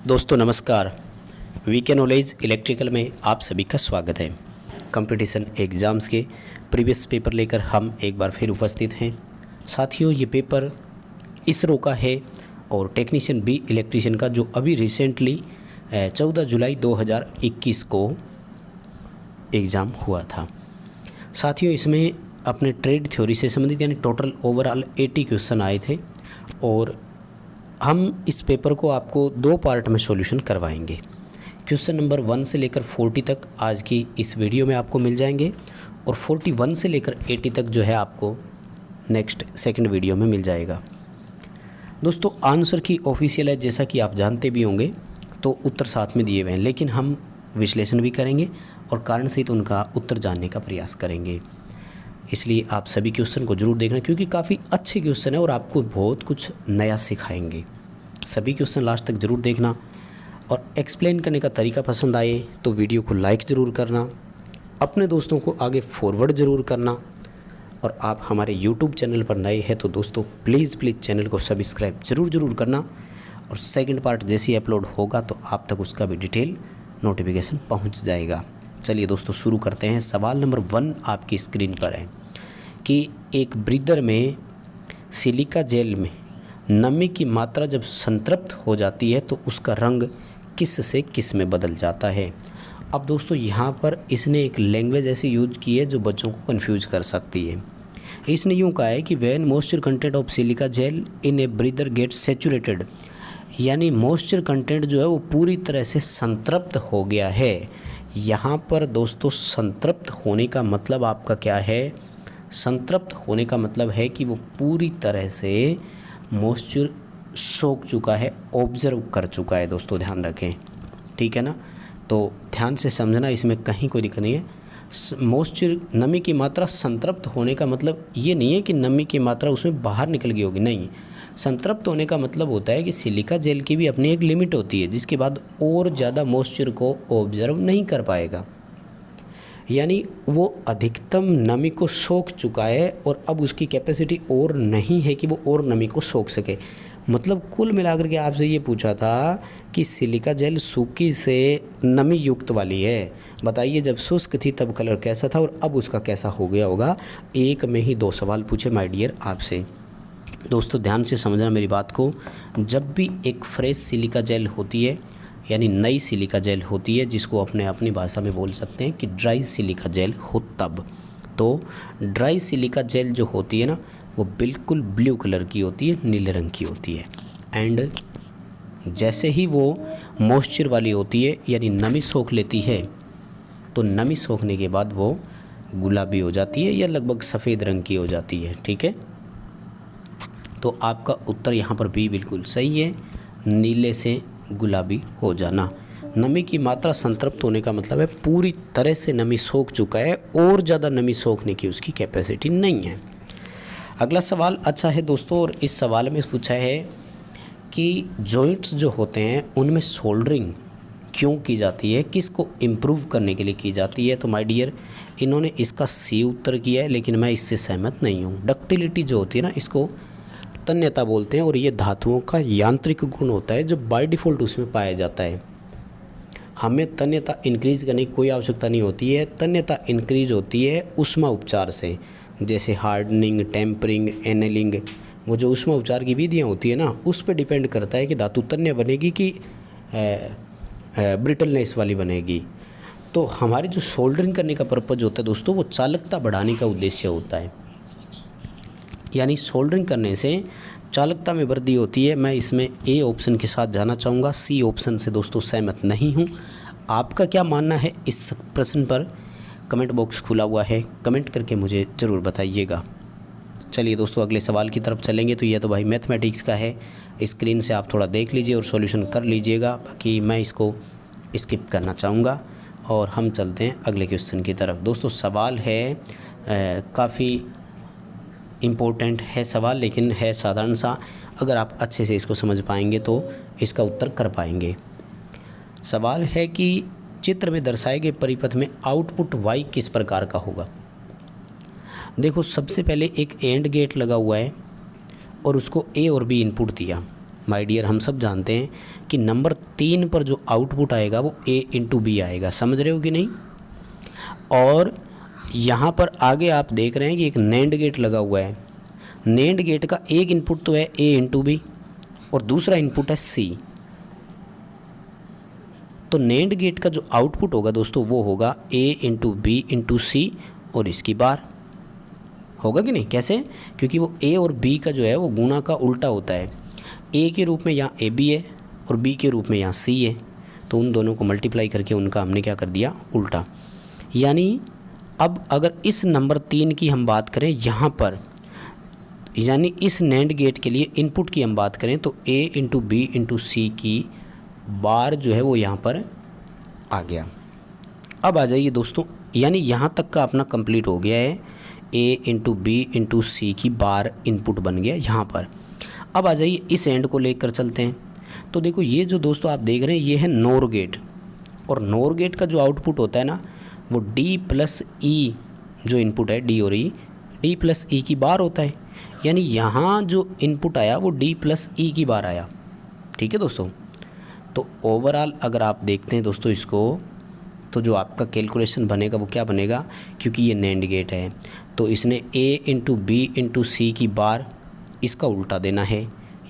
दोस्तों नमस्कार। VK knowledge electrical में आप सभी का स्वागत है। कंपटीशन एग्ज़ाम्स के प्रीवियस पेपर लेकर हम एक बार फिर उपस्थित हैं। साथियों, ये पेपर इसरो का है और टेक्नीशियन बी इलेक्ट्रीशियन का जो अभी रिसेंटली 14 जुलाई 2021 को एग्ज़ाम हुआ था। साथियों, इसमें अपने ट्रेड थ्योरी से संबंधित यानी टोटल ओवरऑल 80 क्वेश्चन आए थे और हम इस पेपर को आपको 2 पार्ट में सॉल्यूशन करवाएंगे। क्वेश्चन नंबर 1 से लेकर 40 तक आज की इस वीडियो में आपको मिल जाएंगे और 41 से लेकर 80 तक जो है आपको नेक्स्ट सेकंड वीडियो में मिल जाएगा। दोस्तों, आंसर की ऑफिशियल है, जैसा कि आप जानते भी होंगे, तो उत्तर साथ में दिए हुए हैं, लेकिन हम विश्लेषण भी करेंगे और कारण सहित उनका उत्तर जानने का प्रयास करेंगे। इसलिए आप सभी क्वेश्चन को जरूर देखना, क्योंकि काफ़ी अच्छे क्वेश्चन है और आपको बहुत कुछ नया सिखाएंगे। सभी क्वेश्चन लास्ट तक ज़रूर देखना और एक्सप्लेन करने का तरीका पसंद आए तो वीडियो को लाइक ज़रूर करना, अपने दोस्तों को आगे फॉरवर्ड ज़रूर करना और आप हमारे यूट्यूब चैनल पर नए हैं तो दोस्तों प्लीज़ चैनल को सब्सक्राइब ज़रूर करना और सेकंड पार्ट जैसे ही अपलोड होगा तो आप तक उसका भी डिटेल नोटिफिकेशन पहुंच जाएगा। चलिए दोस्तों शुरू करते हैं। सवाल नंबर 1 आपकी स्क्रीन पर है कि एक ब्रीदर में सिलिका जेल में नमी की मात्रा जब संतृप्त हो जाती है तो उसका रंग किस से किस में बदल जाता है। अब दोस्तों यहाँ पर इसने एक लैंग्वेज ऐसी यूज की है जो बच्चों को कंफ्यूज कर सकती है। इसने यूँ कहा है कि when moisture content of silica gel in a breather gets saturated, यानी मॉइस्चर कंटेंट जो है वो पूरी तरह से संतृप्त हो गया है। यहाँ पर दोस्तों संतृप्त होने का मतलब आपका क्या है? संतृप्त होने का मतलब है कि वो पूरी तरह से मॉइस्चर सोख चुका है, ऑब्जर्व कर चुका है। दोस्तों ध्यान रखें, ठीक है ना? तो ध्यान से समझना, इसमें कहीं कोई दिक्कत नहीं है। मॉइस्चर नमी की मात्रा संतृप्त होने का मतलब ये नहीं है कि नमी की मात्रा उसमें बाहर निकल गई होगी, नहीं। संतृप्त होने का मतलब होता है कि सिलिका जेल की भी अपनी एक लिमिट होती है जिसके बाद और ज़्यादा मॉइस्चर को ऑब्जर्व नहीं कर पाएगा, यानी वो अधिकतम नमी को सोख चुका है और अब उसकी कैपेसिटी और नहीं है कि वो और नमी को सोख सके। मतलब कुल मिलाकर के आपसे ये पूछा था कि सिलिका जेल सूखी से नमी युक्त वाली है, बताइए जब शुष्क थी तब कलर कैसा था और अब उसका कैसा हो गया होगा। एक में ही 2 सवाल पूछे माय डियर आपसे। दोस्तों ध्यान से समझना मेरी बात को। जब भी एक फ्रेश सिलिका जेल होती है यानी नई सिलिका जेल होती है, जिसको अपनी भाषा में बोल सकते हैं कि ड्राई सिलिका जेल हो, तब तो ड्राई सिलिका जेल जो होती है ना वो बिल्कुल ब्लू कलर की होती है, नीले रंग की होती है। एंड जैसे ही वो मॉइस्चर वाली होती है यानी नमी सोख लेती है तो नमी सोखने के बाद वो गुलाबी हो जाती है या लगभग सफ़ेद रंग की हो जाती है, ठीक है। तो आपका उत्तर यहाँ पर भी बिल्कुल सही है, नीले से गुलाबी हो जाना। नमी की मात्रा संतृप्त होने का मतलब है पूरी तरह से नमी सोख चुका है और ज़्यादा नमी सोखने की उसकी कैपेसिटी नहीं है। अगला सवाल अच्छा है दोस्तों, और इस सवाल में पूछा है कि जॉइंट्स जो होते हैं उनमें सोल्डरिंग क्यों की जाती है, किसको इम्प्रूव करने के लिए की जाती है। तो माय डियर इन्होंने इसका सी उत्तर किया है, लेकिन मैं इससे सहमत नहीं हूँ। डक्टिलिटी जो होती है ना, इसको तन्यता बोलते हैं और ये धातुओं का यांत्रिक गुण होता है जो बाय डिफ़ॉल्ट उसमें पाया जाता है। हमें तन्यता इंक्रीज़ करने की कोई आवश्यकता नहीं होती है। तन्यता इंक्रीज होती है ऊष्मा उपचार से, जैसे हार्डनिंग, टेम्परिंग, एनेलिंग, वो जो ऊष्मा उपचार की विधियाँ होती है ना, उस पर डिपेंड करता है कि धातु तन्य बनेगी कि ब्रिटलनेस वाली बनेगी। तो हमारी जो सोल्डरिंग करने का पर्पज़ होता है दोस्तों, वो चालकता बढ़ाने का उद्देश्य होता है, यानी सोल्डरिंग करने से चालकता में वृद्धि होती है। मैं इसमें ए ऑप्शन के साथ जाना चाहूँगा, सी ऑप्शन से दोस्तों सहमत नहीं हूँ। आपका क्या मानना है इस प्रश्न पर? कमेंट बॉक्स खुला हुआ है, कमेंट करके मुझे ज़रूर बताइएगा। चलिए दोस्तों अगले सवाल की तरफ चलेंगे। तो यह तो भाई मैथमेटिक्स का है, स्क्रीन से आप थोड़ा देख लीजिए और सॉल्यूशन कर लीजिएगा, बाकी मैं इसको स्किप करना चाहूँगा और हम चलते हैं अगले क्वेश्चन की तरफ। दोस्तों सवाल है काफ़ी इम्पोर्टेंट है सवाल, लेकिन है साधारण सा। अगर आप अच्छे से इसको समझ पाएंगे तो इसका उत्तर कर पाएंगे। सवाल है कि चित्र में दर्शाए गए परिपथ में आउटपुट y किस प्रकार का होगा। देखो सबसे पहले एक एंड गेट लगा हुआ है और उसको a और b इनपुट दिया, माय डियर हम सब जानते हैं कि नंबर 3 पर जो आउटपुट आएगा वो A इंटू बी आएगा, समझ रहे हो कि नहीं। और यहाँ पर आगे आप देख रहे हैं कि एक नैंड गेट लगा हुआ है। नैंड गेट का एक इनपुट तो है A इंटू बी और दूसरा इनपुट है C। तो नैंड गेट का जो आउटपुट होगा दोस्तों वो होगा A इंटू बी इंटू सी और इसकी बार, होगा कि नहीं। कैसे? क्योंकि वो A और B का जो है वो गुणा का उल्टा होता है। A के रूप में यहाँ AB है और B के रूप में यहाँ C है, तो उन दोनों को मल्टीप्लाई करके उनका हमने क्या कर दिया, उल्टा। यानी अब अगर इस नंबर 3 की हम बात करें यहाँ पर, यानी इस नैंड गेट के लिए इनपुट की हम बात करें तो A इंटू बी इंटू सी की बार जो है वो यहाँ पर आ गया। अब आ जाइए दोस्तों, यानी यहाँ तक का अपना कंप्लीट हो गया है। A इंटू बी इंटू सी की बार इनपुट बन गया यहाँ पर। अब आ जाइए इस एंड को लेकर चलते हैं। तो देखो ये जो दोस्तों आप देख रहे हैं ये है नोर गेट, और नोर गेट का जो आउटपुट होता है ना वो D प्लस ई जो इनपुट है D और E, D प्लस ई की बार होता है। यानी यहाँ जो इनपुट आया वो D प्लस ई की बार आया। ठीक है दोस्तों। तो ओवरऑल अगर आप देखते हैं दोस्तों इसको, तो जो आपका कैलकुलेशन बनेगा वो क्या बनेगा, क्योंकि ये नैंड गेट है तो इसने A इंटू बी इंटू सी की बार इसका उल्टा देना है,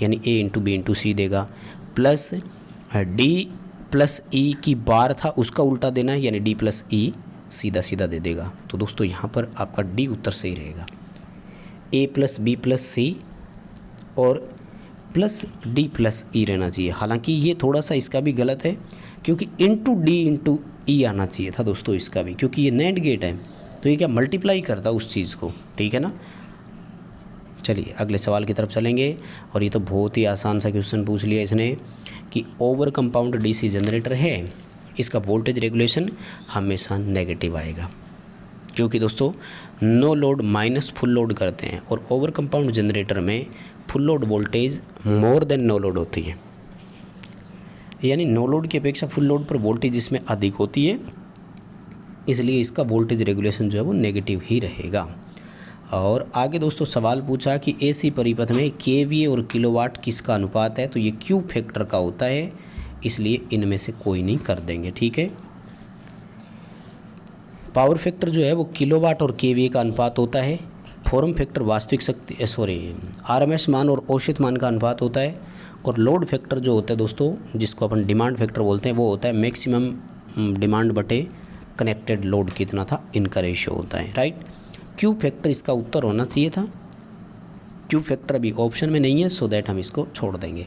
यानी A इंटू बी इंटू सी देगा, प्लस D प्लस ई की बार था उसका उल्टा देना है, यानी D प्लस ई सीधा सीधा दे देगा। तो दोस्तों यहाँ पर आपका D उत्तर सही रहेगा। A प्लस बी प्लस सी और प्लस D प्लस ई रहना चाहिए। हालांकि ये थोड़ा सा इसका भी गलत है, क्योंकि इंटू D इंटू ई आना चाहिए था दोस्तों इसका भी, क्योंकि ये नैंड गेट है तो ये क्या मल्टीप्लाई करता उस चीज़ को। ठीक है ना। चलिए अगले सवाल की तरफ चलेंगे, और ये तो बहुत ही आसान सा क्वेश्चन पूछ लिया इसने कि ओवर कंपाउंड डीसी जनरेटर है, इसका वोल्टेज रेगुलेशन हमेशा नेगेटिव आएगा, क्योंकि दोस्तों no load minus full load करते हैं और ओवर कंपाउंड जनरेटर में full load voltage more than no load होती है, यानी नो लोड की अपेक्षा फुल लोड पर वोल्टेज इसमें अधिक होती है, इसलिए इसका वोल्टेज रेगुलेशन जो है वो नेगेटिव ही रहेगा। और आगे दोस्तों सवाल पूछा कि एसी परिपथ में केवीए और किलोवाट किसका अनुपात है, तो ये क्यू फैक्टर का होता है, इसलिए इनमें से कोई नहीं कर देंगे। ठीक है। पावर फैक्टर जो है वो किलोवाट और केवीए का अनुपात होता है। फॉर्म फैक्टर वास्तविक शक्ति आरएमएस मान और औसत मान का अनुपात होता है। और लोड फैक्टर जो होता है दोस्तों, जिसको अपन डिमांड फैक्टर बोलते हैं, वो होता है मैक्सिमम डिमांड बटे कनेक्टेड लोड कितना था, इनका रेशियो होता है। राइट। क्यू फैक्टर इसका उत्तर होना चाहिए था। क्यू फैक्टर अभी ऑप्शन में नहीं है, सो दैट हम इसको छोड़ देंगे,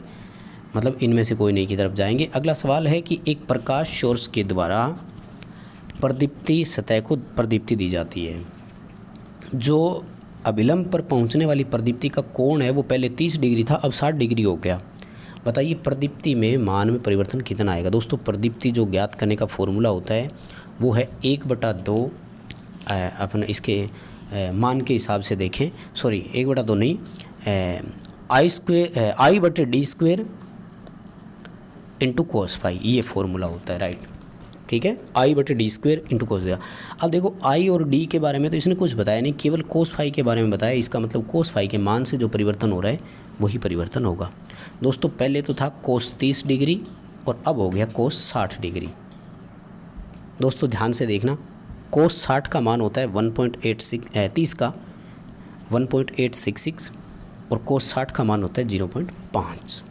मतलब इनमें से कोई नहीं की तरफ जाएंगे। अगला सवाल है कि एक प्रकाश सोर्स के द्वारा प्रदीप्ति सतह को प्रदीप्ति दी जाती है। जो अभिलंब पर पहुंचने वाली प्रदीप्ति का कोण है वो पहले 30 डिग्री था, अब 60 डिग्री हो गया। बताइए प्रदीप्ति में मान में परिवर्तन कितना आएगा। दोस्तों प्रदीप्ति जो ज्ञात करने का फॉर्मूला होता है वो है 1/2 अपन इसके मान के हिसाब से देखें, सॉरी 1/2 नहीं, I/d² इंटू कोस फाई, ये फॉर्मूला होता है। राइट। ठीक है। I/d² इंटू कोस दिया। अब देखो I और D के बारे में तो इसने कुछ बताया नहीं, केवल कोस फाई के बारे में बताया। इसका मतलब कोस फाई के मान से जो परिवर्तन हो रहा है वही परिवर्तन होगा। दोस्तों पहले तो था कोस 30 डिग्री और अब हो गया कोस 60 डिग्री। दोस्तों ध्यान से देखना, कोस 60 का मान होता है 30 का 1.866 और कोस 60 का मान होता है 0.5।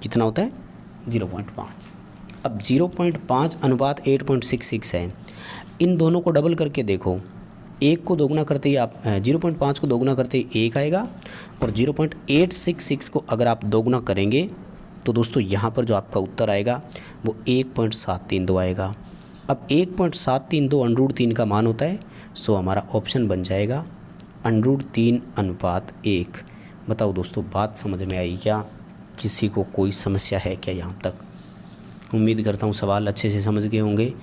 कितना होता है? 0.5। अब 0.5 अनुपात 8.66 है। इन दोनों को डबल करके देखो, 1 को दोगुना करते ही आप 0.5 को दोगुना करते ही 1 आएगा, और 0.866 को अगर आप दोगुना करेंगे तो दोस्तों यहाँ पर जो आपका उत्तर आएगा वो 1.732 आएगा। अब 1.732 √3 का मान होता है, सो हमारा ऑप्शन बन जाएगा √3:1। बताओ दोस्तों बात समझ में आई क्या? किसी को कोई समस्या है क्या यहाँ तक? उम्मीद करता हूँ सवाल अच्छे से समझ गए होंगे।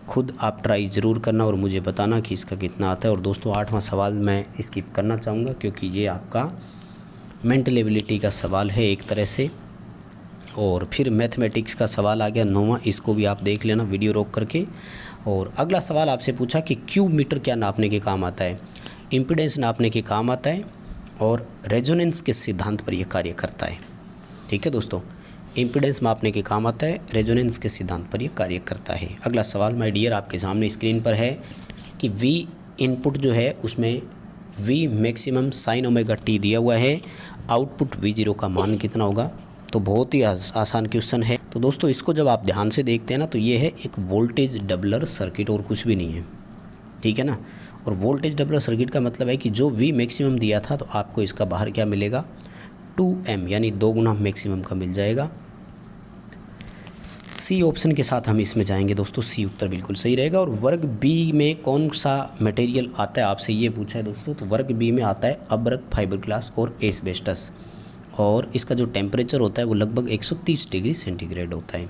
खुद आप ट्राई ज़रूर करना और मुझे बताना कि इसका कितना आता है। और दोस्तों 8वां सवाल मैं स्किप करना चाहूँगा, क्योंकि ये आपका मेंटल एबिलिटी का सवाल है एक तरह से। और फिर मैथमेटिक्स का सवाल आ गया 9वां, इसको भी आप देख लेना वीडियो रोक करके। और अगला सवाल आपसे पूछा कि क्यूब मीटर क्या नापने के काम आता है? इम्पीडेंस नापने के काम आता है और रेजोनेंस के सिद्धांत पर यह कार्य करता है। ठीक है दोस्तों, इम्पीडेंस मापने के काम आता है, रेजोनेंस के सिद्धांत पर यह कार्य करता है। अगला सवाल माय डियर आपके सामने स्क्रीन पर है कि V इनपुट जो है उसमें V maximum sine omega T दिया हुआ है, आउटपुट V0 का मान कितना होगा। तो बहुत ही आसान क्वेश्चन है। तो दोस्तों इसको जब आप ध्यान से देखते हैं ना तो ये है एक वोल्टेज डबलर सर्किट और कुछ भी नहीं है, ठीक है ना। और वोल्टेज डबलर सर्किट का मतलब है कि जो V मैक्सिमम दिया था तो आपको इसका बाहर क्या मिलेगा 2M, यानी 2 गुना मैक्सिमम का मिल जाएगा। सी ऑप्शन के साथ हम इसमें जाएंगे दोस्तों, सी उत्तर बिल्कुल सही रहेगा। और वर्ग बी में कौन सा मटेरियल आता है आपसे ये पूछा है दोस्तों, तो वर्ग बी में आता है अब्रक, फाइबर ग्लास और एस्बेस्टस, और इसका जो टेम्परेचर होता है वो लगभग 130 डिग्री सेंटीग्रेड होता है।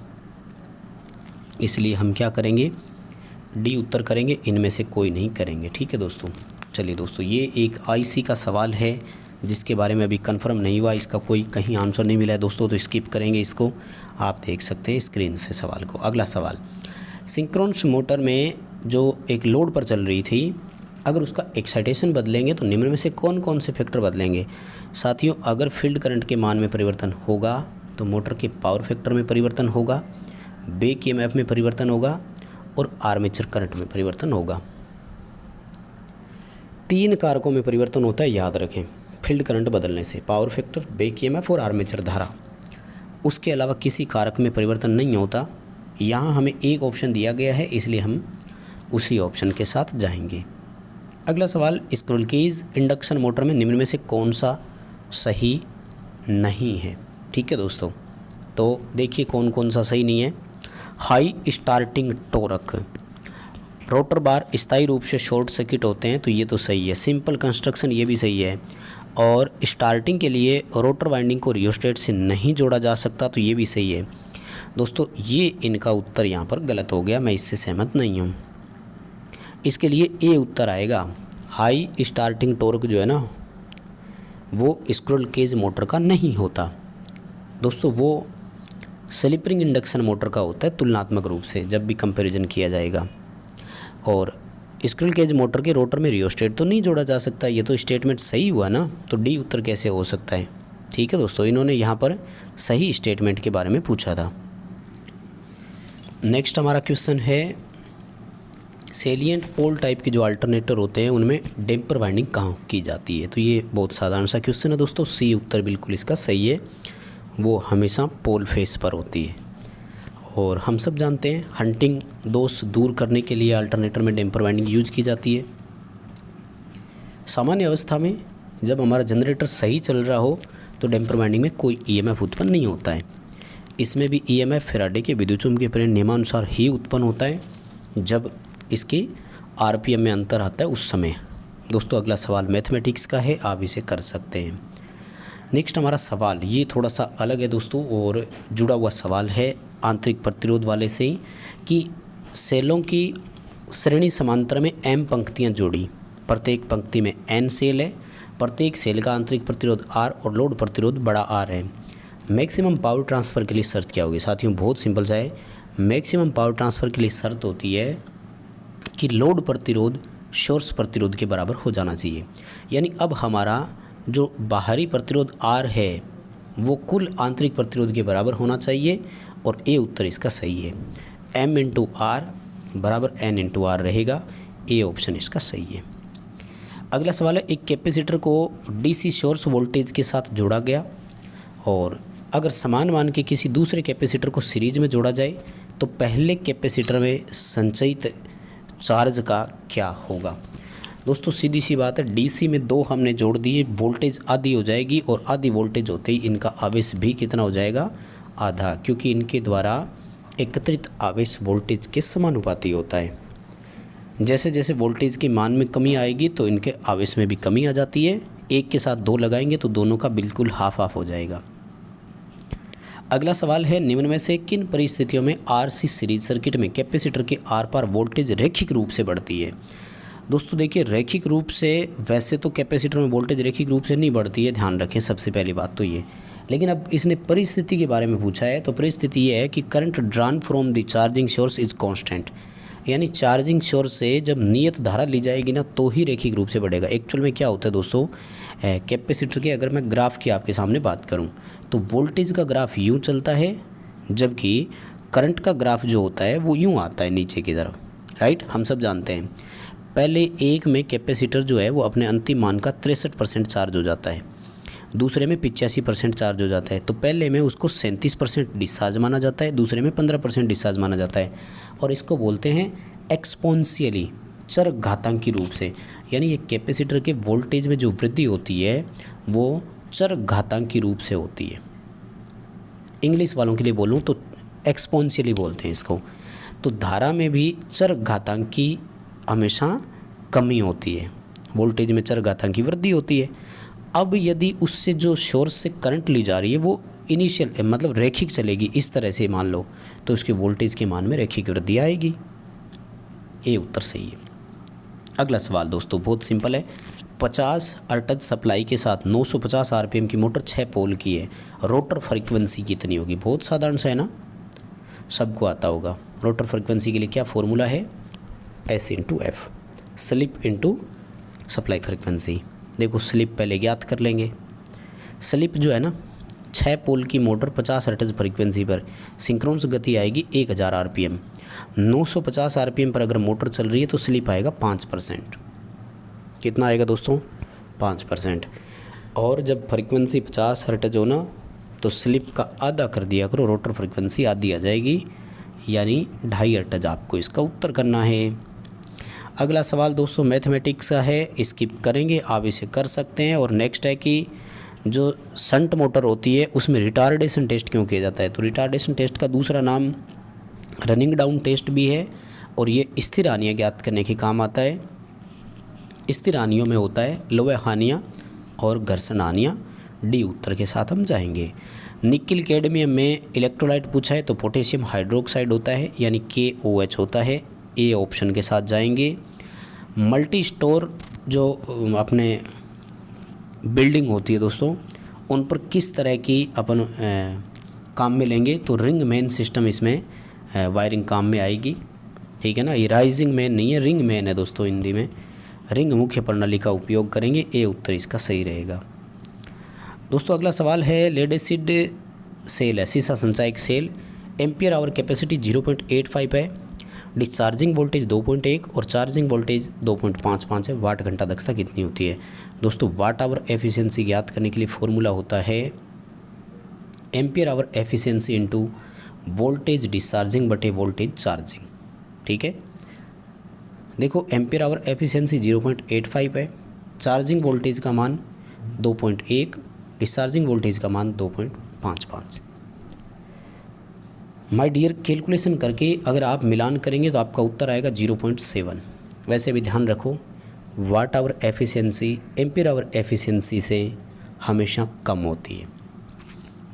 इसलिए हम क्या करेंगे, डी उत्तर करेंगे, इनमें से कोई नहीं करेंगे, ठीक है दोस्तों। चलिए दोस्तों, ये एक आईसी का सवाल है जिसके बारे में अभी कंफर्म नहीं हुआ, इसका कोई कहीं आंसर नहीं मिला है दोस्तों, तो स्किप करेंगे इसको, आप देख सकते हैं स्क्रीन से सवाल को। अगला सवाल, सिंक्रोनस मोटर में जो एक लोड पर चल रही थी, अगर उसका एक्साइटेशन बदलेंगे तो निम्न में से कौन कौन से फैक्टर बदलेंगे। साथियों, अगर फील्ड करंट के मान में परिवर्तन होगा तो मोटर के पावर फैक्टर में परिवर्तन होगा, बैक ईएमएफ में परिवर्तन होगा और आर्मेचर करंट में परिवर्तन होगा। 3 कारकों में परिवर्तन होता है, याद रखें, फील्ड करंट बदलने से, पावर फैक्टर, बैक ईएमएफ और आर्मेचर धारा। उसके अलावा किसी कारक में परिवर्तन नहीं होता। यहाँ हमें एक ऑप्शन दिया गया है, इसलिए हम उसी ऑप्शन के साथ जाएंगे। अगला सवाल, स्क्विरल केज इंडक्शन मोटर में निम्न में से कौन सा सही नहीं है, ठीक है दोस्तों। तो देखिए कौन कौन सा सही नहीं है। High starting torque, rotor bar स्थायी रूप से शॉर्ट सर्किट होते हैं, तो ये तो सही है। सिंपल कंस्ट्रक्शन, ये भी सही है। और स्टार्टिंग के लिए रोटर वाइंडिंग को रियोस्टेट से नहीं जोड़ा जा सकता, तो ये भी सही है दोस्तों। ये इनका उत्तर यहाँ पर गलत हो गया, मैं इससे सहमत नहीं हूँ। इसके लिए ए उत्तर आएगा। हाई स्टार्टिंग टॉर्क जो है ना वो स्क्विरल केज मोटर का नहीं होता दोस्तों, वो स्लिपरिंग इंडक्शन मोटर का होता है तुलनात्मक रूप से जब भी कंपैरिजन किया जाएगा। और स्क्विरल केज मोटर के रोटर में रियोस्टेट तो नहीं जोड़ा जा सकता, ये तो स्टेटमेंट सही हुआ ना, तो डी उत्तर कैसे हो सकता है, ठीक है दोस्तों। इन्होंने यहाँ पर सही स्टेटमेंट के बारे में पूछा था। नेक्स्ट हमारा क्वेश्चन है, सेलिएंट पोल टाइप के जो अल्टरनेटर होते हैं उनमें डैम्पर वाइंडिंग कहाँ की जाती है। तो ये बहुत साधारण सा क्वेश्चन है दोस्तों, सी उत्तर बिल्कुल इसका सही है, वो हमेशा पोल फेस पर होती है। और हम सब जानते हैं हंटिंग दोष दूर करने के लिए अल्टरनेटर में डैम्पर वाइंडिंग यूज की जाती है। सामान्य अवस्था में जब हमारा जनरेटर सही चल रहा हो तो डैम्पर वाइंडिंग में कोई ईएमएफ उत्पन्न नहीं होता है। इसमें भी ईएमएफ फैराडे के विद्युतचुम्बकीय प्रेरण नियमानुसार ही उत्पन्न होता है जब इसकी आरपीएम में अंतर आता है उस समय। दोस्तों अगला सवाल मैथमेटिक्स का है, आप इसे कर सकते हैं। नेक्स्ट हमारा सवाल ये थोड़ा सा अलग है दोस्तों और जुड़ा हुआ सवाल है आंतरिक प्रतिरोध वाले से ही, कि सेलों की श्रेणी समांतर में m पंक्तियां जोड़ी, प्रत्येक पंक्ति में n सेल है, प्रत्येक सेल का आंतरिक प्रतिरोध R और लोड प्रतिरोध बड़ा R है। मैक्सिमम पावर ट्रांसफ़र के लिए शर्त क्या होगी। साथियों बहुत सिंपल सा है, मैक्सिमम पावर ट्रांसफ़र के लिए शर्त होती है कि लोड प्रतिरोध सोर्स प्रतिरोध के बराबर हो जाना चाहिए। यानी अब हमारा जो बाहरी प्रतिरोध R है वो कुल आंतरिक प्रतिरोध के बराबर होना चाहिए और ए उत्तर इसका सही है। m इंटू आर बराबर n इंटू आर रहेगा, ए ऑप्शन इसका सही है। अगला सवाल है, एक कैपेसिटर को डीसी सोर्स वोल्टेज के साथ जोड़ा गया और अगर समान मान के किसी दूसरे कैपेसिटर को सीरीज में जोड़ा जाए तो पहले कैपेसिटर में संचयित चार्ज का क्या होगा। दोस्तों सीधी सी बात है, डीसी में 2 हमने जोड़ दिए, वोल्टेज आधी हो जाएगी और आधी वोल्टेज होते ही इनका आवेश भी कितना हो जाएगा, आधा, क्योंकि इनके द्वारा एकत्रित आवेश वोल्टेज के समानुपाती होता है। जैसे जैसे वोल्टेज के मान में कमी आएगी तो इनके आवेश में भी कमी आ जाती है। एक के साथ 2 लगाएंगे तो दोनों का बिल्कुल हाफ हाफ हो जाएगा। अगला सवाल है, निम्न में से किन परिस्थितियों में आरसी सीरीज सर्किट में कैपेसिटर के आर पार वोल्टेज रैखिक रूप से बढ़ती है। दोस्तों देखिए रैखिक रूप से, वैसे तो कैपेसिटर में वोल्टेज रैखिक रूप से नहीं बढ़ती है, ध्यान रखें सबसे पहली बात तो ये। लेकिन अब इसने परिस्थिति के बारे में पूछा है, तो परिस्थिति ये है कि current drawn from the charging source is constant, यानी चार्जिंग सोर्स से जब नियत धारा ली जाएगी ना तो ही रैखिक रूप से बढ़ेगा। एक्चुअल में क्या होता है दोस्तों, कैपेसिटर के अगर मैं ग्राफ की आपके सामने बात करूं तो वोल्टेज का ग्राफ यूँ चलता है, जबकि करंट का ग्राफ जो होता है वो यूँ आता है नीचे की तरफ, राइट। हम सब जानते हैं पहले एक में कैपेसिटर जो है वो अपने अंतिम मान का 63% चार्ज हो जाता है, दूसरे में 85% चार्ज हो जाता है। तो पहले में उसको 37% डिस्चार्ज माना जाता है, दूसरे में 15% डिस्चार्ज माना जाता है, और इसको बोलते हैं एक्सपोनेंशियली, चर घातांकी रूप से। यानी ये कैपेसिटर के वोल्टेज में जो वृद्धि होती है वो चर घातांकी रूप से होती है। इंग्लिश वालों के लिए बोलूँ तो एक्सपोनेंशियली बोलते हैं इसको। तो धारा में भी चर घातांकी हमेशा कमी होती है, वोल्टेज में चर घातांकी वृद्धि होती है। अब यदि उससे जो सोर्स से करंट ली जा रही है वो इनिशियल मतलब रैखिक चलेगी, इस तरह से मान लो, तो उसके वोल्टेज के मान में रैखिक वृद्धि आएगी। ये उत्तर सही है। अगला सवाल दोस्तों बहुत सिंपल है। 50 अर्टज सप्लाई के साथ 950 आरपीएम की मोटर 6 पोल की है, रोटर फ्रीक्वेंसी कितनी होगी? बहुत साधारण सा है ना, सबको आता होगा। रोटर फ्रीक्वेंसी के लिए क्या फॉर्मूला है? S/F, slip into supply frequency. देखो स्लिप पहले ज्ञात कर लेंगे। स्लिप जो है ना, 6 पोल की मोटर 50 हर्ट्ज फ्रीक्वेंसी पर सिंक्रोनस गति आएगी 1000 आरपीएम। 950 आरपीएम पर अगर मोटर चल रही है तो स्लिप आएगा 5%। कितना आएगा दोस्तों? 5%। और जब फ्रीक्वेंसी 50 हर्ट्ज हो ना तो स्लिप का आधा कर दिया करो, रोटर फ्रीक्वेंसी आधी आ जाएगी, यानी 2.5 हर्ट्ज आपको इसका उत्तर करना है। अगला सवाल दोस्तों मैथमेटिक्स का है, स्किप करेंगे, आप इसे कर सकते हैं। और नेक्स्ट है कि जो शंट मोटर होती है उसमें रिटार्डेशन टेस्ट क्यों किया जाता है? तो रिटार्डेशन टेस्ट का दूसरा नाम रनिंग डाउन टेस्ट भी है, और ये स्थिर हानियाँ ज्ञात करने के काम आता है। स्थिर हानियों में होता है लौह हानियाँ और घर्षण हानियाँ। डी उत्तर के साथ हम जाएंगे। निकिल कैडमियम में इलेक्ट्रोलाइट पूछा है तो पोटेशियम हाइड्रोक्साइड होता है, यानी KOH होता है। ए ऑप्शन के साथ जाएंगे। मल्टी स्टोर जो अपने बिल्डिंग होती है दोस्तों, उन पर किस तरह की अपन काम में लेंगे? तो रिंग मेन सिस्टम इसमें वायरिंग काम में आएगी, ठीक है ना। ये राइजिंग मेन नहीं है, रिंग मेन है दोस्तों, हिंदी में रिंग मुख्य प्रणाली का उपयोग करेंगे। ए उत्तर इसका सही रहेगा। दोस्तों अगला सवाल है, लेड एसिड सेल है, सीसा संचायक सेल, एम्पियर आवर कैपेसिटी 0.85 है, डिस्चार्जिंग वोल्टेज 2.1 और चार्जिंग वोल्टेज 2.55 है। वाट घंटा दक्षता कितनी होती है? दोस्तों वाट आवर एफिशिएंसी ज्ञात करने के लिए फॉर्मूला होता है ampere hour efficiency into voltage discharging बटे वोल्टेज चार्जिंग, ठीक है। देखो एम्पियर आवर एफिशिएंसी 0.85 है, चार्जिंग वोल्टेज का मान 2.1, डिस्चार्जिंग वोल्टेज का मान 2.55। माय डियर कैलकुलेशन करके अगर आप मिलान करेंगे तो आपका उत्तर आएगा 0.7। वैसे भी ध्यान रखो watt hour efficiency ampere hour efficiency से हमेशा कम होती है।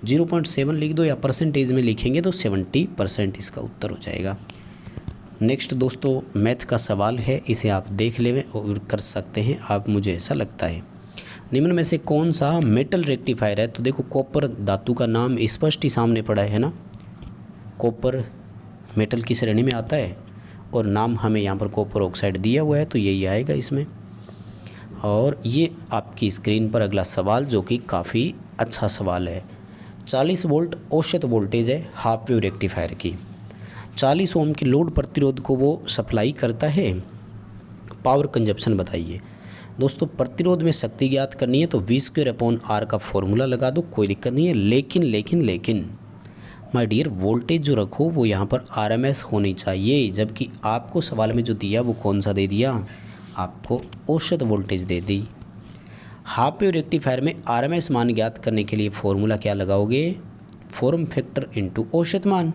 0.7 लिख दो, या परसेंटेज में लिखेंगे तो 70% इसका उत्तर हो जाएगा। नेक्स्ट दोस्तों मैथ का सवाल है, इसे आप देख लें और कर सकते हैं आप, मुझे ऐसा लगता है। निम्न में से कौन सा मेटल रेक्टिफायर है? तो देखो कॉपर धातु का नाम स्पष्ट ही सामने पड़ा है ना, कॉपर मेटल की श्रेणी में आता है और नाम हमें यहाँ पर कॉपर ऑक्साइड दिया हुआ है, तो यही आएगा इसमें। और ये आपकी स्क्रीन पर अगला सवाल जो कि काफ़ी अच्छा सवाल है। 40 वोल्ट औसत वोल्टेज है हाफ वेव रेक्टिफायर की, 40 ओम के लोड प्रतिरोध को वो सप्लाई करता है, पावर कंजप्शन बताइए। दोस्तों प्रतिरोध में शक्ति ज्ञात करनी है तो V²/R का फॉर्मूला लगा दो, कोई दिक्कत नहीं है। लेकिन माय डियर वोल्टेज जो रखो वो यहाँ पर RMS होनी चाहिए, जबकि आपको सवाल में जो दिया वो कौन सा दे दिया? आपको औसत वोल्टेज दे दी। हाफ वेव रेक्टिफायर में RMS मान ज्ञात करने के लिए फॉर्मूला क्या लगाओगे? फॉर्म फैक्टर इंटू औसत मान।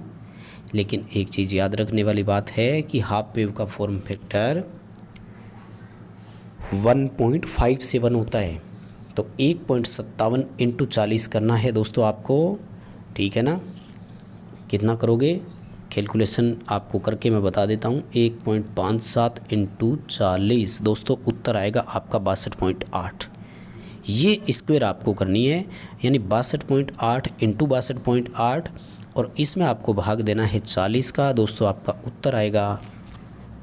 लेकिन एक चीज़ याद रखने वाली बात है कि हाफ वेव का फॉर्म फैक्टर 1.57 होता है, तो 1.57 इंटू 40 करना है दोस्तों आपको, ठीक है ना। कितना करोगे? कैलकुलेशन आपको करके मैं बता देता हूँ, 1.57 इंटू 40 दोस्तों उत्तर आएगा आपका 62.8। ये स्क्वायर आपको करनी है, यानी 62.8 इंटू 62.8, और इसमें आपको भाग देना है 40 का। दोस्तों आपका उत्तर आएगा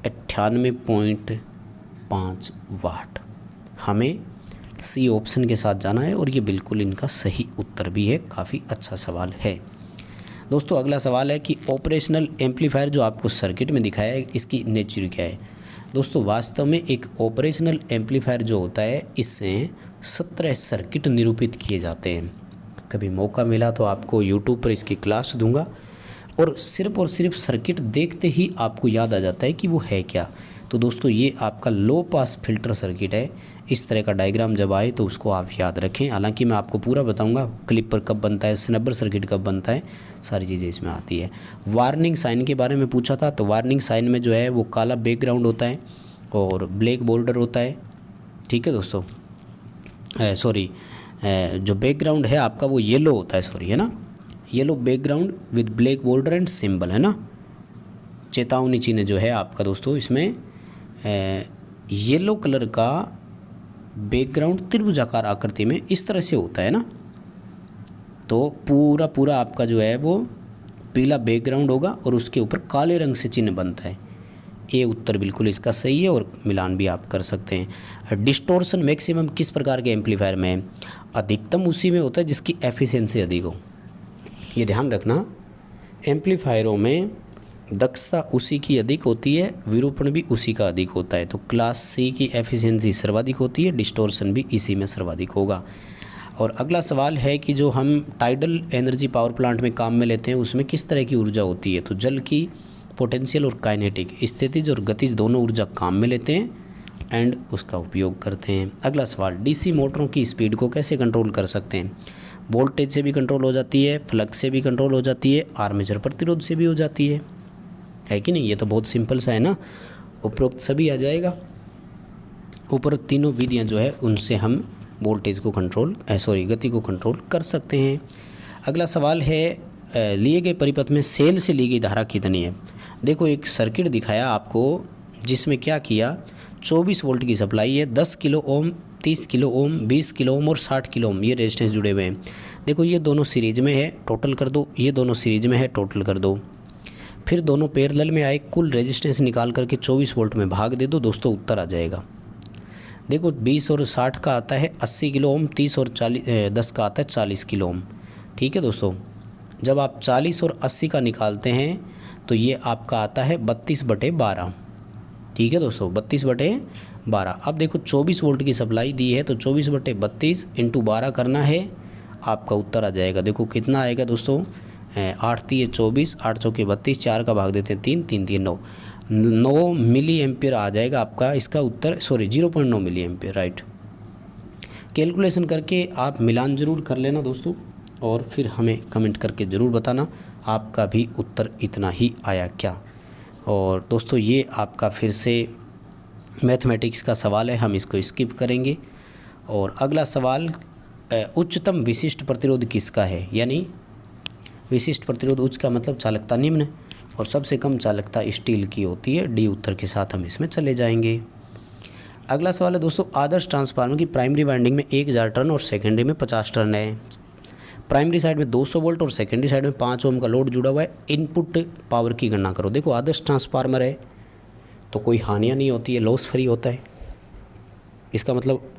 98.5 वाट। हमें सी ऑप्शन के साथ जाना है और ये बिल्कुल इनका सही उत्तर भी है। काफ़ी अच्छा सवाल है। दोस्तों अगला सवाल है कि ऑपरेशनल एम्पलीफायर जो आपको सर्किट में दिखाया है इसकी नेचर क्या है। दोस्तों वास्तव में एक ऑपरेशनल एम्पलीफायर जो होता है इससे 17 सर्किट निरूपित किए जाते हैं। कभी मौका मिला तो आपको यूट्यूब पर इसकी क्लास दूंगा और सिर्फ सर्किट देखते ही आपको याद आ जाता है कि वो है क्या। तो दोस्तों ये आपका लो पास फिल्टर सर्किट है। इस तरह का डायग्राम जब आए तो उसको आप याद रखें। हालांकि मैं आपको पूरा बताऊंगा क्लिपर कब बनता है, स्नैपर सर्किट कब बनता है, सारी चीज़ें इसमें आती है। वार्निंग साइन के बारे में पूछा था, तो वार्निंग साइन में जो है वो काला बैकग्राउंड होता है और ब्लैक बॉर्डर होता है। ठीक है दोस्तों, जो बैकग्राउंड है आपका वो येलो होता है, है ना, yellow background with black border and symbol, है ना। चेतावनी चिन्ह जो है आपका दोस्तों इसमें येलो कलर का बैकग्राउंड त्रिभुजाकार आकृति में इस तरह से होता है ना। तो पूरा आपका जो है वो पीला बैकग्राउंड होगा और उसके ऊपर काले रंग से चिन्ह बनता है। ये उत्तर बिल्कुल इसका सही है और मिलान भी आप कर सकते हैं। डिस्टोर्शन मैक्सिमम किस प्रकार के एम्पलीफायर में है? अधिकतम उसी में होता है जिसकी एफिशिएंसी अधिक हो। ये ध्यान रखना, एम्पलीफायरों में दक्षता उसी की अधिक होती है, विरूपण भी उसी का अधिक होता है। तो क्लास सी की एफिशिएंसी सर्वाधिक होती है, डिस्टोर्शन भी इसी में सर्वाधिक होगा। और अगला सवाल है कि जो हम टाइडल एनर्जी पावर प्लांट में काम में लेते हैं उसमें किस तरह की ऊर्जा होती है? तो जल की पोटेंशियल और काइनेटिक, स्थितिज और गतिज दोनों ऊर्जा काम में लेते हैं एंड उसका उपयोग करते हैं। अगला सवाल, डीसी मोटरों की स्पीड को कैसे कंट्रोल कर सकते हैं? वोल्टेज से भी कंट्रोल हो जाती है, फ्लक्स से भी कंट्रोल हो जाती है, आर्मेचर प्रतिरोध से भी हो जाती है कि नहीं? ये तो बहुत सिंपल सा है ना, उपरोक्त सभी आ जाएगा। उपरोक्त तीनों विधियाँ जो है उनसे हम वोल्टेज को गति को कंट्रोल कर सकते हैं। अगला सवाल है लिए गए परिपथ में सेल से ली गई धारा कितनी है? देखो एक सर्किट दिखाया आपको जिसमें क्या किया, 24 वोल्ट की सप्लाई है, 10 kilo ohm, 30 kilo ohm, 20 kilo ohm और 60 किलो ओम ये रेजिस्टेंस जुड़े हुए हैं। देखो ये दोनों सीरीज में है, टोटल कर दो, ये दोनों सीरीज में है, टोटल कर दो। फिर दोनों पैरेलल में आए, कुल रेजिस्टेंस निकाल करके 24 वोल्ट में भाग दे दो, दोस्तों उत्तर आ जाएगा। देखो 20 और 60 का आता है 80 किलो ओम, 30 और 10 का आता है 40 किलो ओम। ठीक है दोस्तों, जब आप 40 और 80 का निकालते हैं तो ये आपका आता है 32/12। ठीक है दोस्तों, 32/12। अब देखो 24 वोल्ट की सप्लाई दी है तो 24/32 × 12 करना है, आपका उत्तर आ जाएगा। देखो कितना आएगा दोस्तों, 8 × 3 = 24, 8 × 4 = 32, 4 का भाग देते हैं 3, 3 × 3 = 9 मिली एम्पियर आ जाएगा आपका इसका उत्तर, 0.9 मिली एम्पियर, राइट। कैलकुलेशन करके आप मिलान ज़रूर कर लेना दोस्तों और फिर हमें कमेंट करके ज़रूर बताना आपका भी उत्तर इतना ही आया क्या। और दोस्तों ये आपका फिर से मैथमेटिक्स का सवाल है, हम इसको स्किप करेंगे। और अगला सवाल, उच्चतम विशिष्ट प्रतिरोध किसका है? यानी विशिष्ट प्रतिरोध उच्च का मतलब चालकता निम्न और सबसे कम चालकता स्टील की होती है। डी उत्तर के साथ हम इसमें चले जाएंगे। अगला सवाल है दोस्तों, आदर्श ट्रांसफार्मर की प्राइमरी वाइंडिंग में 1000 टर्न और सेकेंडरी में 50 टर्न है। प्राइमरी साइड में 200 वोल्ट और सेकेंडरी साइड में 5 ओम का लोड जुड़ा हुआ है। इनपुट पावर की गणना करो। देखो आदर्श ट्रांसफार्मर है तो कोई हानियाँ नहीं होती है, लॉस फ्री होता है। इसका मतलब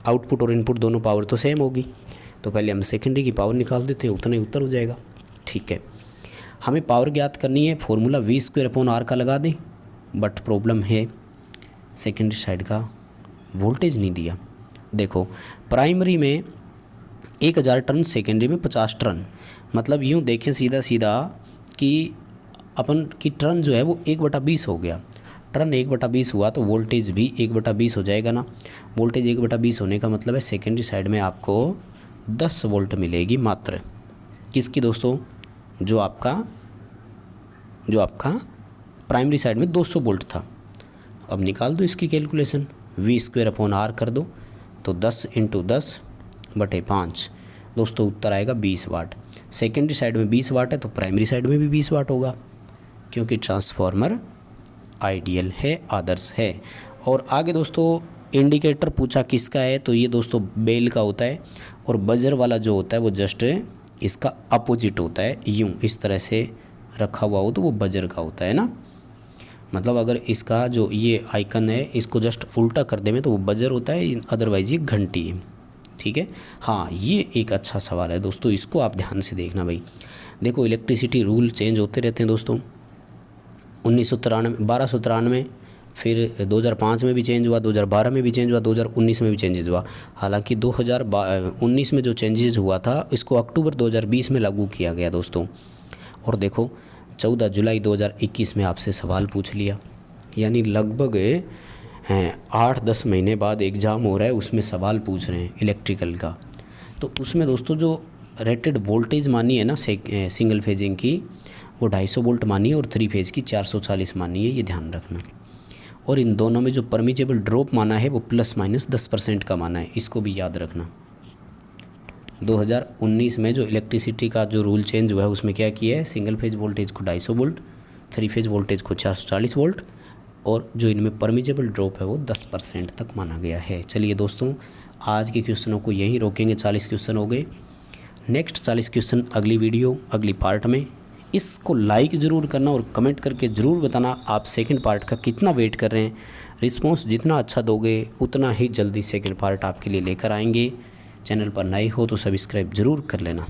आउटपुट और इनपुट दोनों पावर तो सेम होगी। तो पहले हम सेकेंडरी की पावर निकाल देते हैं, उतना ही उत्तर हो जाएगा। ठीक है, हमें पावर ज्ञात करनी है, फॉर्मूला V²/R का लगा दें, बट प्रॉब्लम है सेकेंडरी साइड का वोल्टेज नहीं दिया। देखो प्राइमरी में 1000 टर्न, सेकेंडरी में 50 टर्न, मतलब यूँ देखें सीधा कि अपन की टर्न जो है वो 1/20 हो गया। टर्न 1/20 हुआ तो वोल्टेज भी 1/20 हो जाएगा ना। वोल्टेज 1/20 होने का मतलब है सेकेंडरी साइड में आपको 10 वोल्ट मिलेगी मात्र। किसकी दोस्तों? जो आपका प्राइमरी साइड में 200 वोल्ट था। अब निकाल दो इसकी कैलकुलेशन, V²/R कर दो तो 10 × 10/5 दोस्तों उत्तर आएगा 20 वाट। सेकेंडरी साइड में 20 वाट है तो प्राइमरी साइड में भी 20 वाट होगा, क्योंकि ट्रांसफार्मर आइडियल है, आदर्श है। और आगे दोस्तों इंडिकेटर पूछा किसका है, तो ये दोस्तों बेल का होता है और बजर वाला जो होता है वो जस्ट इसका अपोजिट होता है। यूँ इस तरह से रखा हुआ हो तो वो बजर का होता है ना, मतलब अगर इसका जो ये आइकन है इसको जस्ट उल्टा कर दें तो वो बजर होता है, अदरवाइज़ ये घंटी है। ठीक है, हाँ ये एक अच्छा सवाल है दोस्तों, इसको आप ध्यान से देखना भाई। देखो इलेक्ट्रिसिटी रूल चेंज होते रहते हैं दोस्तों, 1293, फिर 2005 में भी चेंज हुआ, 2012 में भी चेंज हुआ, 2019 में भी चेंजेस हुआ। हालांकि 2019 में जो चेंजेस हुआ था इसको अक्टूबर 2020 में लागू किया गया दोस्तों। और देखो 14 जुलाई 2021 में आपसे सवाल पूछ लिया, यानी लगभग 8-10 महीने बाद एग्ज़ाम हो रहा है, उसमें सवाल पूछ रहे हैं इलेक्ट्रिकल का। तो उसमें दोस्तों जो रेटेड वोल्टेज मानी है ना सिंगल फेजिंग की, वो 250 वोल्ट मानी है और 3 फेज़ की 440 मानी है, ये ध्यान रखना। और इन दोनों में जो परमिजेबल ड्रॉप माना है वो ±10% का माना है, इसको भी याद रखना। 2019 में जो इलेक्ट्रिसिटी का जो रूल चेंज हुआ है उसमें क्या किया है, सिंगल फेज वोल्टेज को 250 वोल्ट, 3 फेज वोल्टेज को 440 वोल्ट, और जो इनमें परमिजेबल ड्रॉप है वो 10% तक माना गया है। चलिए दोस्तों, आज के क्वेश्चनों को यहीं रोकेंगे, 40 क्वेश्चन हो गए। नेक्स्ट 40 क्वेश्चन अगली वीडियो अगली पार्ट में। इसको लाइक ज़रूर करना और कमेंट करके ज़रूर बताना आप सेकंड पार्ट का कितना वेट कर रहे हैं। रिस्पॉन्स जितना अच्छा दोगे उतना ही जल्दी सेकंड पार्ट आपके लिए लेकर आएंगे। चैनल पर नए हो तो सब्सक्राइब ज़रूर कर लेना।